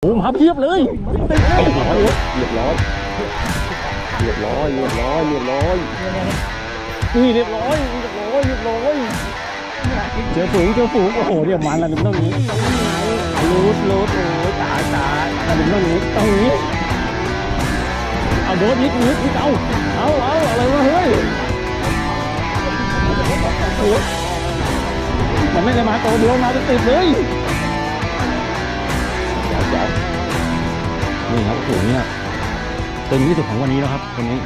โอ้มาเพียบเลยเรียบร้อยนี่เรียบร้อยนี่เรียบร้อยเจอฝูงโอ้โหเดี๋ยวมันละหนึ่งตรงนี้รูดโอ้ยตายละหนึ่งตรงนี้เอาโดนนิดเอาอะไรวะเฮ้ยมันไม่ได้มาตัวเดียวมาติดเลยนี่ครับโอ้โหเนี่ยเป็นที่สุดของวันนี้แล้วครับคนนี้